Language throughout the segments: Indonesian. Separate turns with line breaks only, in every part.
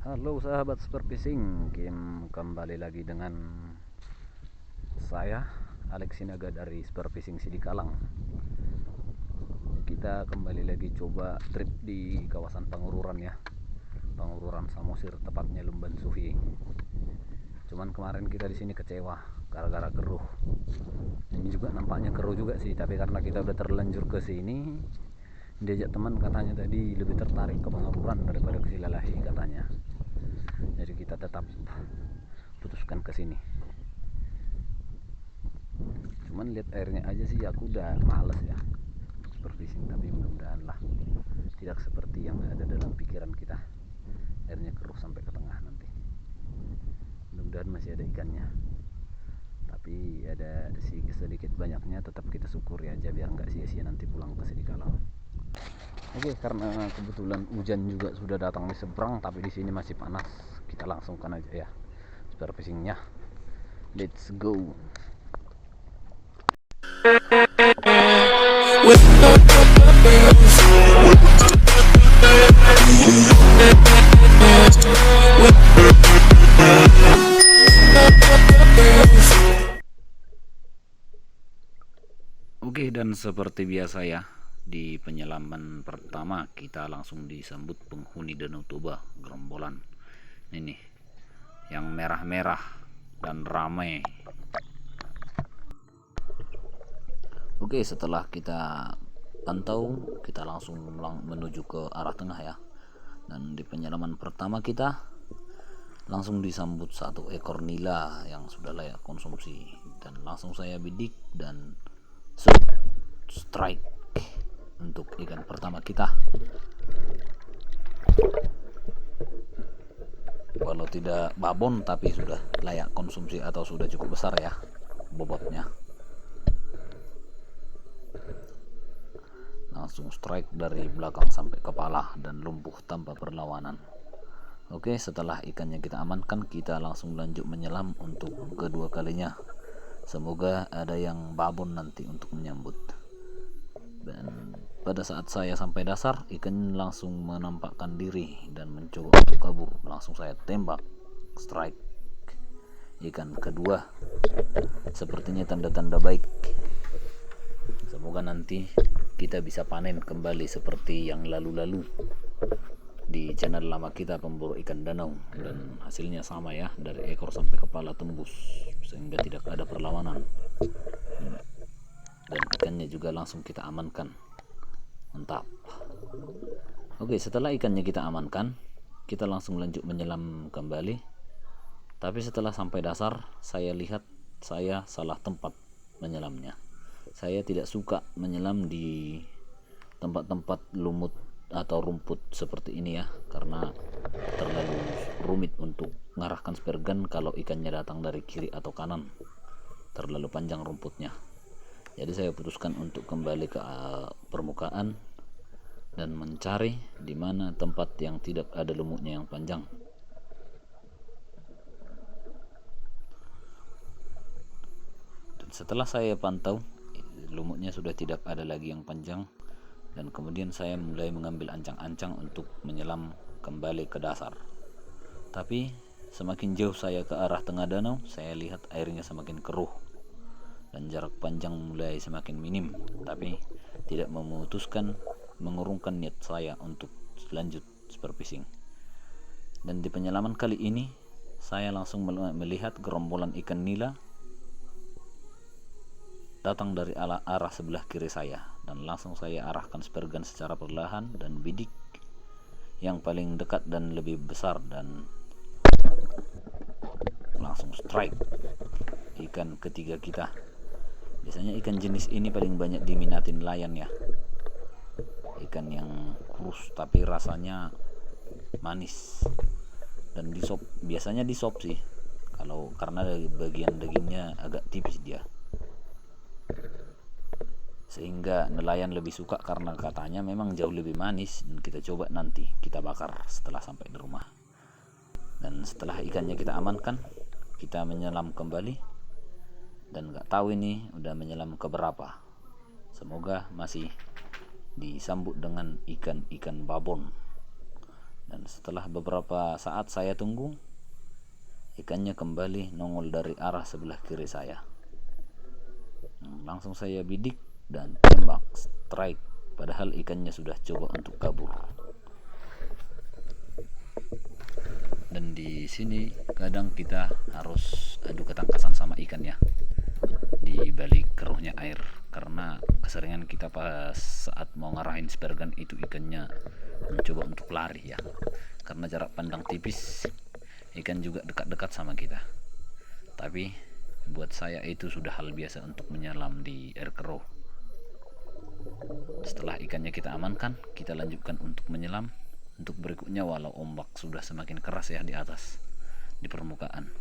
Halo sahabat Superfishing, kembali lagi dengan saya Alex Sinaga dari Superfishing Sidikalang. Kita kembali lagi coba trip di kawasan Pangururan ya, Pangururan Samosir, tepatnya Lumban Suhi. Cuman kemarin kita di sini kecewa gara-gara keruh. Ini juga nampaknya keruh juga sih, tapi karena kita udah terlanjur ke sini, diajak teman katanya tadi lebih tertarik ke Pangururan daripada ke Silalahi katanya. Jadi kita tetap putuskan ke sini. Cuman lihat airnya aja sih aku udah males ya untuk superfishing, tapi mudah-mudahan lah tidak seperti yang ada dalam pikiran kita, airnya keruh sampai ke tengah nanti. Mudah-mudahan masih ada ikannya, tapi ada sedikit banyaknya tetap kita syukuri aja biar nggak sia-sia nanti pulang ke Sidikalang. Oke, karena kebetulan hujan juga sudah datang di seberang, tapi di sini masih panas, kita langsungkan aja ya superfishingnya. Let's go. Oke, dan seperti biasa ya, di penyelaman pertama kita langsung disambut penghuni Danau Toba, gerombolan ini yang merah-merah dan ramai. Oke, setelah kita pantau, kita langsung menuju ke arah tengah ya. Dan di penyelaman pertama kita langsung disambut satu ekor nila yang sudah layak konsumsi, dan langsung saya bidik dan strike untuk ikan pertama kita. Walau tidak babon, tapi sudah layak konsumsi atau sudah cukup besar ya bobotnya. Langsung strike dari belakang sampai kepala dan lumpuh tanpa perlawanan. Oke, setelah ikannya kita amankan, kita langsung lanjut menyelam untuk kedua kalinya. Semoga ada yang babon nanti untuk menyambut. Dan pada saat saya sampai dasar, ikan langsung menampakkan diri dan mencoba untuk kabur. Langsung saya tembak strike ikan kedua. Sepertinya tanda-tanda baik. Semoga nanti kita bisa panen kembali seperti yang lalu-lalu di channel lama kita, pemburu ikan danau, dan hasilnya sama ya, dari ekor sampai kepala tembus sehingga tidak ada perlawanan. Dan ikannya juga langsung kita amankan. Mantap. Oke, setelah ikannya kita amankan, kita langsung lanjut menyelam kembali. Tapi setelah sampai dasar, saya lihat saya salah tempat menyelamnya. Saya tidak suka menyelam di tempat-tempat lumut atau rumput seperti ini ya, karena terlalu rumit untuk mengarahkan spear gun kalau ikannya datang dari kiri atau kanan, terlalu panjang rumputnya. Jadi saya putuskan untuk kembali ke permukaan dan mencari di mana tempat yang tidak ada lumutnya yang panjang. Dan setelah saya pantau, lumutnya sudah tidak ada lagi yang panjang, dan kemudian saya mulai mengambil ancang-ancang untuk menyelam kembali ke dasar. Tapi semakin jauh saya ke arah tengah danau, saya lihat airnya semakin keruh dan jarak panjang mulai semakin minim, tapi tidak memutuskan mengurungkan niat saya untuk lanjut superfishing. Dan di penyelaman kali ini saya langsung melihat gerombolan ikan nila datang dari arah sebelah kiri saya, dan langsung saya arahkan spear gun secara perlahan dan bidik yang paling dekat dan lebih besar, dan langsung strike ikan ketiga kita. Biasanya ikan jenis ini paling banyak diminati nelayan ya, ikan yang kurus tapi rasanya manis, dan di sop, biasanya di sop sih, kalau karena dari bagian dagingnya agak tipis dia, sehingga nelayan lebih suka karena katanya memang jauh lebih manis. Dan kita coba nanti kita bakar setelah sampai di rumah. Dan setelah ikannya kita amankan, kita menyelam kembali, dan nggak tahu ini udah menyelam ke berapa. Semoga masih disambut dengan ikan-ikan babon. Dan setelah beberapa saat saya tunggu, ikannya kembali nongol dari arah sebelah kiri saya. Langsung saya bidik dan tembak strike, padahal ikannya sudah coba untuk kabur. Dan di sini kadang kita harus adu ketangkasan sama ikan ya, di balik keruhnya air, karena keseringan kita pas saat mau ngarahin spear gun itu ikannya mencoba untuk lari ya, karena jarak pandang tipis, ikan juga dekat-dekat sama kita. Tapi buat saya itu sudah hal biasa untuk menyelam di air keruh. Setelah ikannya kita amankan, kita lanjutkan untuk menyelam untuk berikutnya, walau ombak sudah semakin keras ya di atas, di permukaan.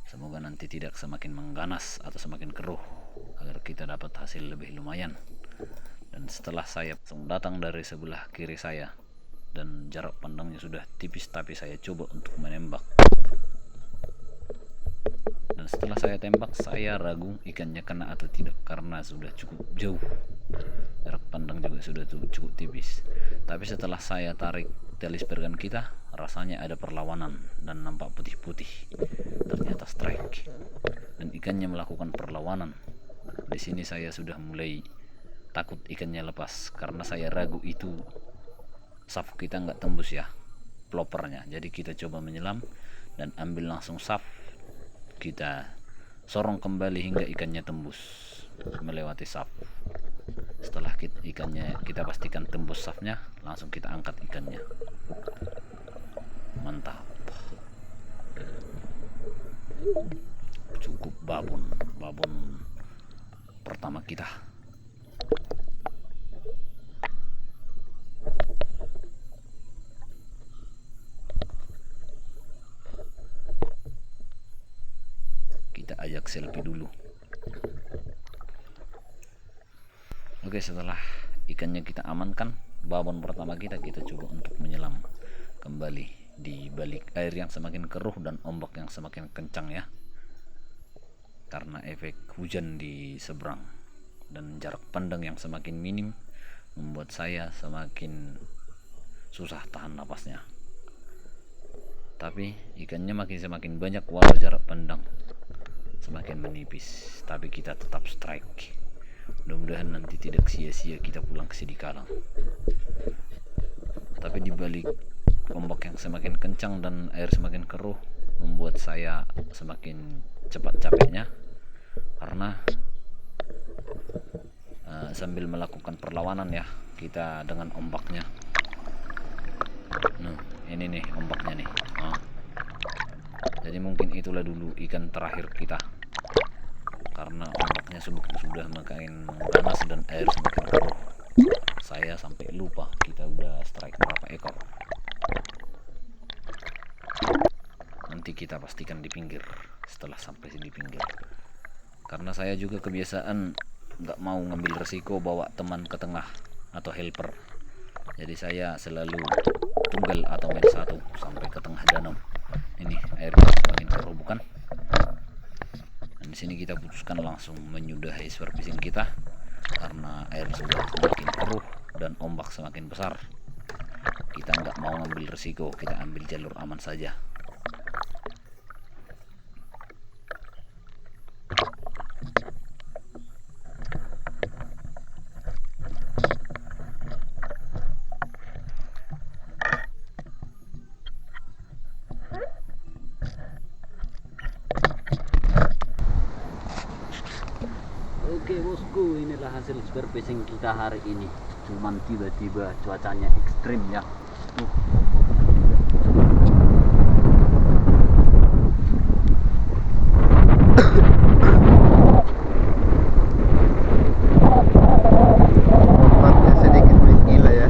Semoga nanti tidak semakin mengganas atau semakin keruh, agar kita dapat hasil lebih lumayan. Dan setelah saya datang dari sebelah kiri saya dan jarak pandangnya sudah tipis, tapi saya coba untuk menembak. Dan setelah saya tembak, saya ragu ikannya kena atau tidak karena sudah cukup jauh, jarak pandang juga sudah cukup tipis. Tapi setelah saya tarik tali spear gun kita, rasanya ada perlawanan dan nampak putih-putih, ternyata strike, dan ikannya melakukan perlawanan. Di sini saya sudah mulai takut ikannya lepas, karena saya ragu itu shaft kita nggak tembus ya, plopernya. Jadi kita coba menyelam dan ambil langsung shaft, kita sorong kembali hingga ikannya tembus melewati shaft. Setelah ikannya kita pastikan tembus shaftnya, langsung kita angkat ikannya. Mantap, cukup babon pertama kita. Kita ajak selfie dulu. Oke, setelah ikannya kita amankan, babon pertama kita coba untuk menyelam kembali di balik air yang semakin keruh dan ombak yang semakin kencang ya, karena efek hujan di seberang dan jarak pandang yang semakin minim membuat saya semakin susah tahan napasnya. Tapi ikannya semakin banyak walau jarak pandang semakin menipis, tapi kita tetap strike. Mudah-mudahan nanti tidak sia-sia kita pulang ke Sidikalang. Tapi di balik ombak yang semakin kencang dan air semakin keruh membuat saya semakin cepat capeknya, karena sambil melakukan perlawanan ya kita dengan ombaknya. Nah, ini nih ombaknya nih. Jadi mungkin itulah dulu ikan terakhir kita, karena ombaknya sudah makin ganas dan air semakin keruh. Saya sampai lupa kita udah strike berapa ekor. Nanti kita pastikan di pinggir setelah sampai di pinggir, karena saya juga kebiasaan nggak mau ngambil resiko bawa teman ke tengah atau helper. Jadi saya selalu tunggal atau main satu sampai ke tengah danau. Ini airnya semakin keruh bukan? Dan di sini kita putuskan langsung menyudahi spear fishing kita, karena air sudah semakin keruh dan ombak semakin besar. Kita nggak mau ngambil resiko, kita ambil jalur aman saja. Oke bosku, inilah hasil spear fishing kita hari ini. Cuman tiba-tiba cuacanya ekstrim ya.
Ombaknya sedikit gila ya.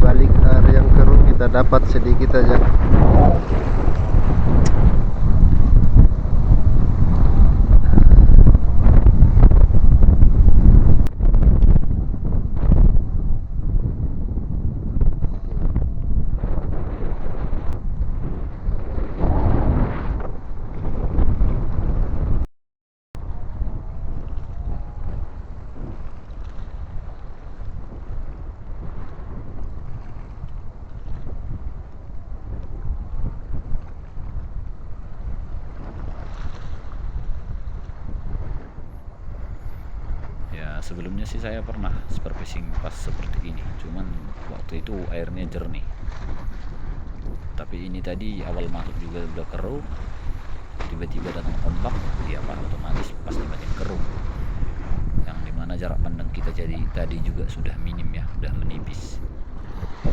Balik air yang keruh kita dapat sedikit aja.
sebelumnya sih saya pernah superfishing pas seperti ini, cuman waktu itu airnya jernih. Tapi ini tadi awal masuk juga udah keruh, tiba-tiba datang ombak, ya Pak, otomatis pasti makin keruh. Yang dimana jarak pandang kita jadi tadi juga sudah minim ya, udah menipis.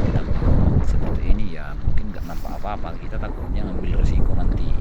Dan seperti ini ya mungkin nggak nampak apa-apa, kita takutnya ngambil resiko nanti